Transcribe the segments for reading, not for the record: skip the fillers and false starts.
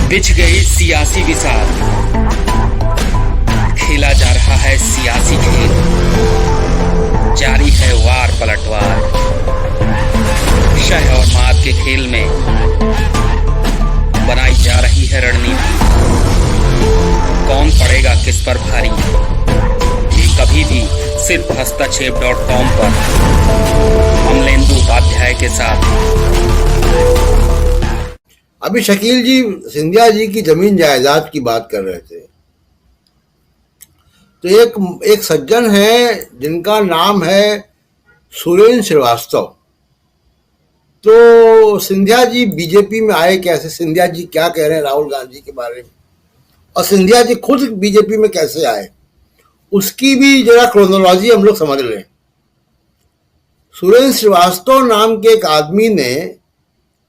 बिछ गई सियासी विसार, खेला जा रहा है सियासी खेल, जारी है वार पलटवार। शह और मात के खेल में बनाई जा रही है रणनीति, कौन पड़ेगा किस पर भारी, ये कभी भी सिर्फ हस्तक्षेप.com पर अमलेंदु उपाध्याय के साथ। अभी शकील जी सिंधिया जी की जमीन जायदाद की बात कर रहे थे, तो एक सज्जन है जिनका नाम है सुरेंद्र श्रीवास्तव। तो सिंधिया जी बीजेपी में आए कैसे, सिंधिया जी क्या कह रहे हैं राहुल गांधी के बारे में, और सिंधिया जी खुद बीजेपी में कैसे आए, उसकी भी जरा क्रोनोलॉजी हम लोग समझ लें। सुरेंद्र श्रीवास्तव नाम के एक आदमी ने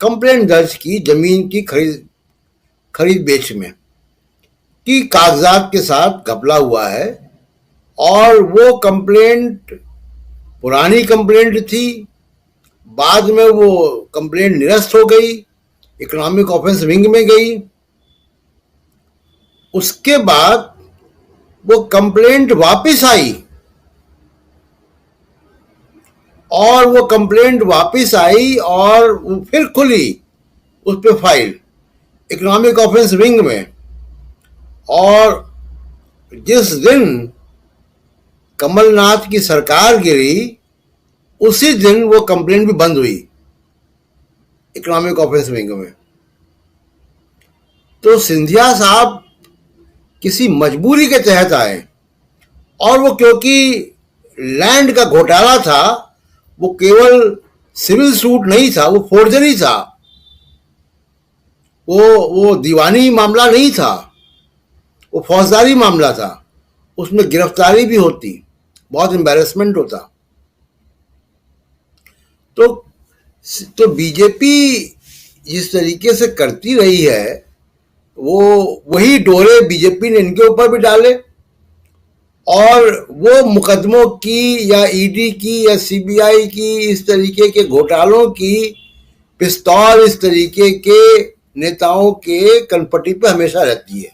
कंप्लेंट दर्ज की जमीन की खरीद बेच में कि कागजात के साथ घपला हुआ है, और वो कंप्लेंट पुरानी कंप्लेंट थी। बाद में वो कंप्लेंट निरस्त हो गई, इकोनॉमिक ऑफेंस विंग में गई। उसके बाद वो कंप्लेंट वापस आई, और वो कंप्लेंट वापस आई और वो फिर खुली उस पे फाइल इकोनॉमिक ऑफेंस विंग में। और जिस दिन कमलनाथ की सरकार गिरी, उसी दिन वो कंप्लेंट भी बंद हुई इकोनॉमिक ऑफेंस विंग में। तो सिंधिया साहब किसी मजबूरी के तहत आए, और वो क्योंकि लैंड का घोटाला था, वो केवल सिविल सूट नहीं था, वो फोर्जरी था, वो दीवानी मामला नहीं था, वो फौजदारी मामला था। उसमें गिरफ्तारी भी होती, बहुत एम्बैरेसमेंट होता। तो बीजेपी जिस तरीके से करती रही है, वो वही डोरे बीजेपी ने इनके ऊपर भी डाले, और वो मुकदमों की या ईडी की या सीबीआई की इस तरीके के घोटालों की पिस्तौल इस तरीके के नेताओं के कनपटी पे हमेशा रहती है,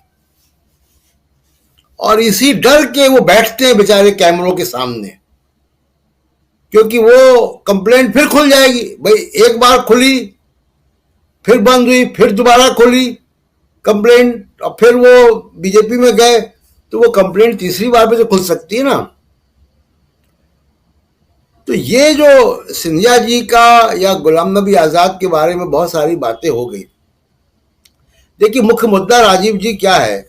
और इसी डर के वो बैठते हैं बेचारे कैमरों के सामने, क्योंकि वो कंप्लेंट फिर खुल जाएगी। भाई एक बार खुली, फिर बंद हुई, फिर दोबारा खुली कंप्लेंट, और फिर वो बीजेपी में गए, तो वो कंप्लेंट तीसरी बार भी तो खुल सकती है ना। तो ये जो सिंधिया जी का या गुलाम नबी आजाद के बारे में बहुत सारी बातें हो गई। देखिए, मुख्य मुद्दा राजीव जी क्या है,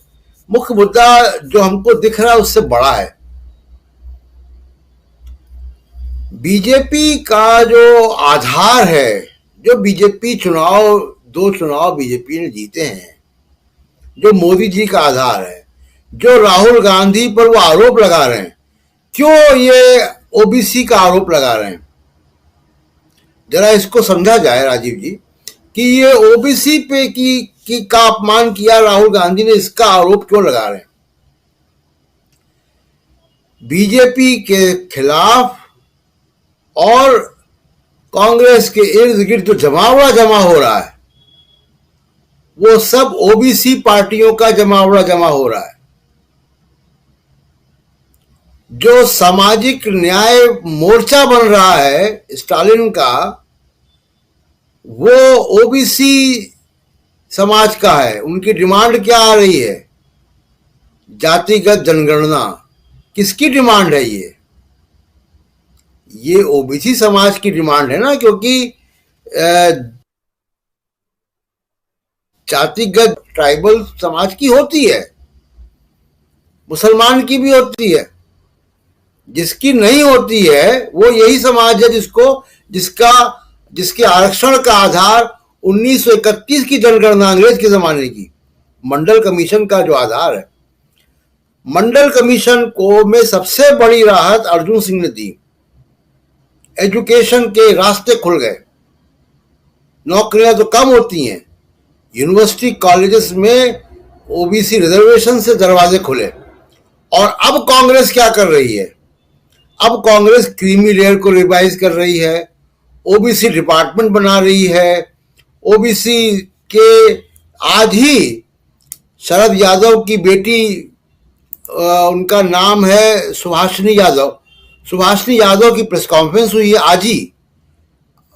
मुख्य मुद्दा जो हमको दिख रहा है उससे बड़ा है। बीजेपी का जो आधार है, जो बीजेपी दो चुनाव बीजेपी ने जीते हैं, जो मोदी जी का आधार है, जो राहुल गांधी पर वो आरोप लगा रहे हैं, क्यों ये ओबीसी का आरोप लगा रहे हैं, जरा इसको समझा जाए राजीव जी, कि ये ओबीसी पे का अपमान किया राहुल गांधी ने, इसका आरोप क्यों लगा रहे हैं। बीजेपी के खिलाफ और कांग्रेस के इर्द गिर्द जो जमा हो रहा है, वो सब ओबीसी पार्टियों का जमा हो रहा है। जो सामाजिक न्याय मोर्चा बन रहा है स्टालिन का, वो ओबीसी समाज का है। उनकी डिमांड क्या आ रही है, जातिगत जनगणना। किसकी डिमांड है ये ओबीसी समाज की डिमांड है ना, क्योंकि जातिगत ट्राइबल समाज की होती है, मुसलमान की भी होती है। जिसकी नहीं होती है वो यही समाज है जिसके आरक्षण का आधार 1931 की जनगणना, अंग्रेज के जमाने की मंडल कमीशन का जो आधार है। मंडल कमीशन को में सबसे बड़ी राहत अर्जुन सिंह ने दी। एजुकेशन के रास्ते खुल गए, नौकरियां तो कम होती हैं, यूनिवर्सिटी कॉलेजेस में ओबीसी रिजर्वेशन से दरवाजे खुले। और अब कांग्रेस क्या कर रही है, अब कांग्रेस क्रीमी लेयर को रिवाइज कर रही है, ओबीसी डिपार्टमेंट बना रही है, ओबीसी के आज ही शरद यादव की बेटी, उनका नाम है सुभाषिनी यादव। सुभाषिनी यादव की प्रेस कॉन्फ्रेंस हुई है आज ही,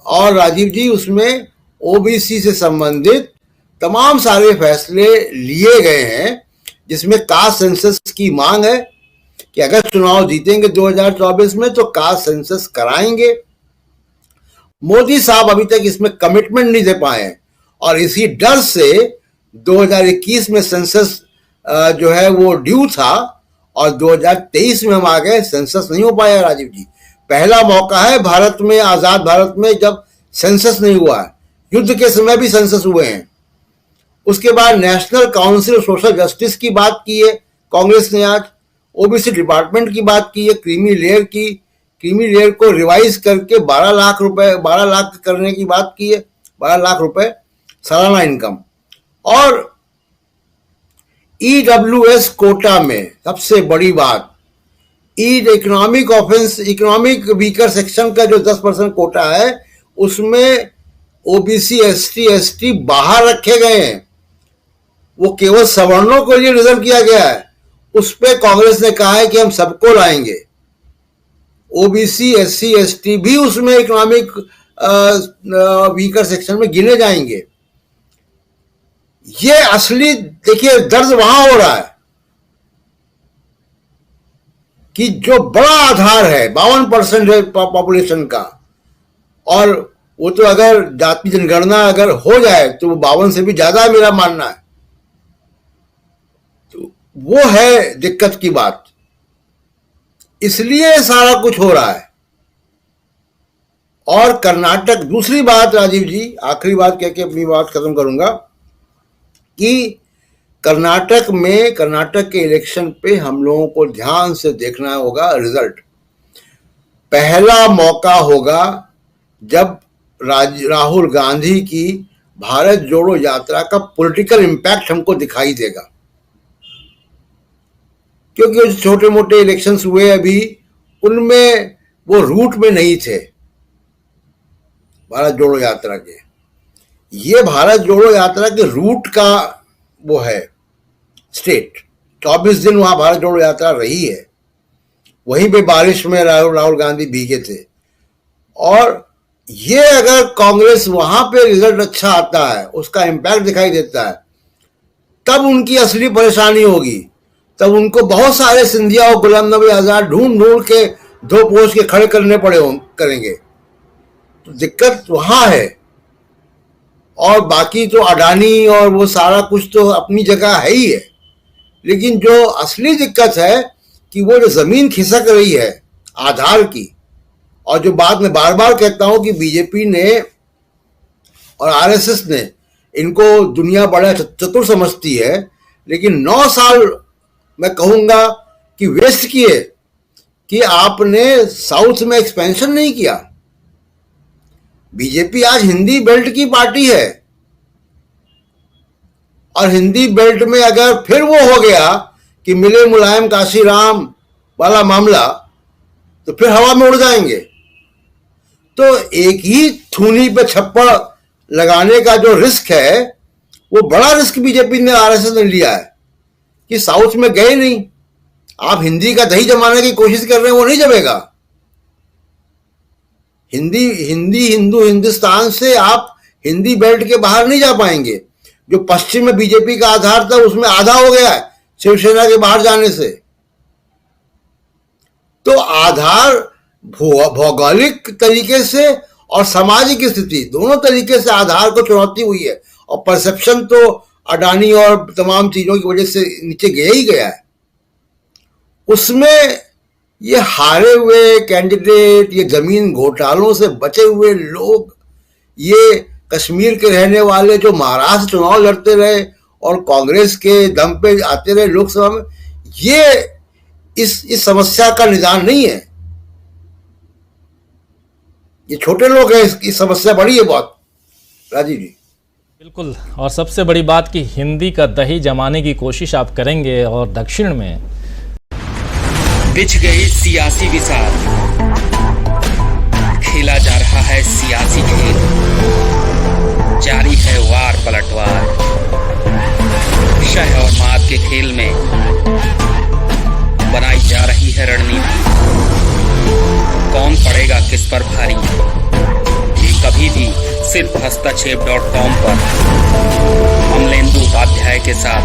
और राजीव जी उसमें ओबीसी से संबंधित तमाम सारे फैसले लिए गए हैं, जिसमें कास्ट सेंसस की मांग है कि अगर चुनाव जीतेंगे 2024 में तो कास्ट सेंसस कराएंगे। मोदी साहब अभी तक इसमें कमिटमेंट नहीं दे पाए हैं, और इसी डर से 2021 में सेंसस जो है वो ड्यू था, और 2023 में हम आ गए, सेंसस नहीं हो पाया। राजीव जी, पहला मौका है भारत में, आजाद भारत में, जब सेंसस नहीं हुआ है। युद्ध के समय भी सेंसस हुए हैं। उसके बाद national council of social justice की बात की है कांग्रेस ने आज, ओबीसी डिपार्टमेंट की बात की है, क्रीमी लेयर को रिवाइज करके 12 लाख करने की बात की है, 12 लाख रुपए सालाना इनकम। और ईडब्ल्यूएस कोटा में सबसे बड़ी बात, इकोनॉमिक वीकर सेक्शन का जो 10% कोटा है, उसमें ओबीसी, एसटी बाहर रखे गए हैं। वो केवल सवर्णों के लिए रिजर्व किया गया है। उस पे कांग्रेस ने कहा है कि हम सबको लाएंगे, ओबीसी, एससी, एसटी भी उसमें इकोनॉमिक वीकर सेक्शन में गिने जाएंगे। ये असली देखिए दर्द वहां हो रहा है कि जो बड़ा आधार है 52% है पॉपुलेशन का, और वो तो अगर जाति जनगणना अगर हो जाए तो वो 52 से भी ज्यादा है, मेरा मानना है। तो वो है दिक्कत की बात, इसलिए सारा कुछ हो रहा है। और कर्नाटक, दूसरी बात राजीव जी, आखिरी बात कह के अपनी बात खत्म करूंगा, कि कर्नाटक के इलेक्शन पे हम लोगों को ध्यान से देखना होगा रिजल्ट। पहला मौका होगा जब राहुल गांधी की भारत जोड़ो यात्रा का पॉलिटिकल इंपैक्ट हमको दिखाई देगा, क्योंकि जो छोटे मोटे इलेक्शंस हुए अभी, उनमें वो रूट में नहीं थे भारत जोड़ो यात्रा के। ये भारत जोड़ो यात्रा के रूट का वो है स्टेट। 24 दिन वहां भारत जोड़ो यात्रा रही है, वहीं पे बारिश में राहुल गांधी भीगे थे। और ये अगर कांग्रेस वहां पे रिजल्ट अच्छा आता है, उसका इंपैक्ट दिखाई देता है, तब उनकी असली परेशानी होगी। तब उनको बहुत सारे सिंधिया और गुलाम नबी आजाद ढूंढ के दो पोस्ट के खड़े करने करेंगे। तो दिक्कत वहां है। और बाकी तो अडानी और वो सारा कुछ तो अपनी जगह है ही है, लेकिन जो असली दिक्कत है कि वो जो जमीन खिसक रही है आधार की, और जो बात मैं बार बार कहता हूं कि बीजेपी ने और आरएसएस ने इनको दुनिया बड़ा चतुर समझती है, लेकिन 9 साल मैं कहूंगा कि वेस्ट किए कि आपने साउथ में एक्सपेंशन नहीं किया। बीजेपी आज हिंदी बेल्ट की पार्टी है, और हिंदी बेल्ट में अगर फिर वो हो गया कि मिले मुलायम काशीराम वाला मामला, तो फिर हवा में उड़ जाएंगे। तो एक ही थूनी पे छप्पड़ लगाने का जो रिस्क है, वो बड़ा रिस्क बीजेपी ने, आरएसएस ने लिया है कि साउथ में गए नहीं। आप हिंदी का दही जमाने की कोशिश कर रहे हैं, वो नहीं जमेगा। हिंदुस्तान से आप हिंदी बेल्ट के बाहर नहीं जा पाएंगे। जो पश्चिम में बीजेपी का आधार था, उसमें आधा हो गया है शिवसेना के बाहर जाने से। तो आधार भौगोलिक तरीके से और सामाजिक स्थिति, दोनों तरीके से आधार को चुनौती हुई है, और परसेप्शन तो अडानी और तमाम चीजों की वजह से नीचे गया ही गया है। उसमें ये हारे हुए कैंडिडेट, ये जमीन घोटालों से बचे हुए लोग, ये कश्मीर के रहने वाले जो महाराष्ट्र चुनाव लड़ते रहे और कांग्रेस के दम पे आते रहे लोकसभा में, ये इस समस्या का निदान नहीं है। ये छोटे लोग हैं, इसकी समस्या बड़ी है बहुत, राजीव जी। बिल्कुल। और सबसे बड़ी बात कि हिंदी का दही जमाने की कोशिश आप करेंगे, और दक्षिण में बिछ गई सियासी विसार, खेला जा रहा है सियासी खेल, जारी है वार पलटवार, शह और पर भारी ये कभी भी सिर्फ हस्तक्षेप.com पर अमलेंदु उपाध्याय के साथ।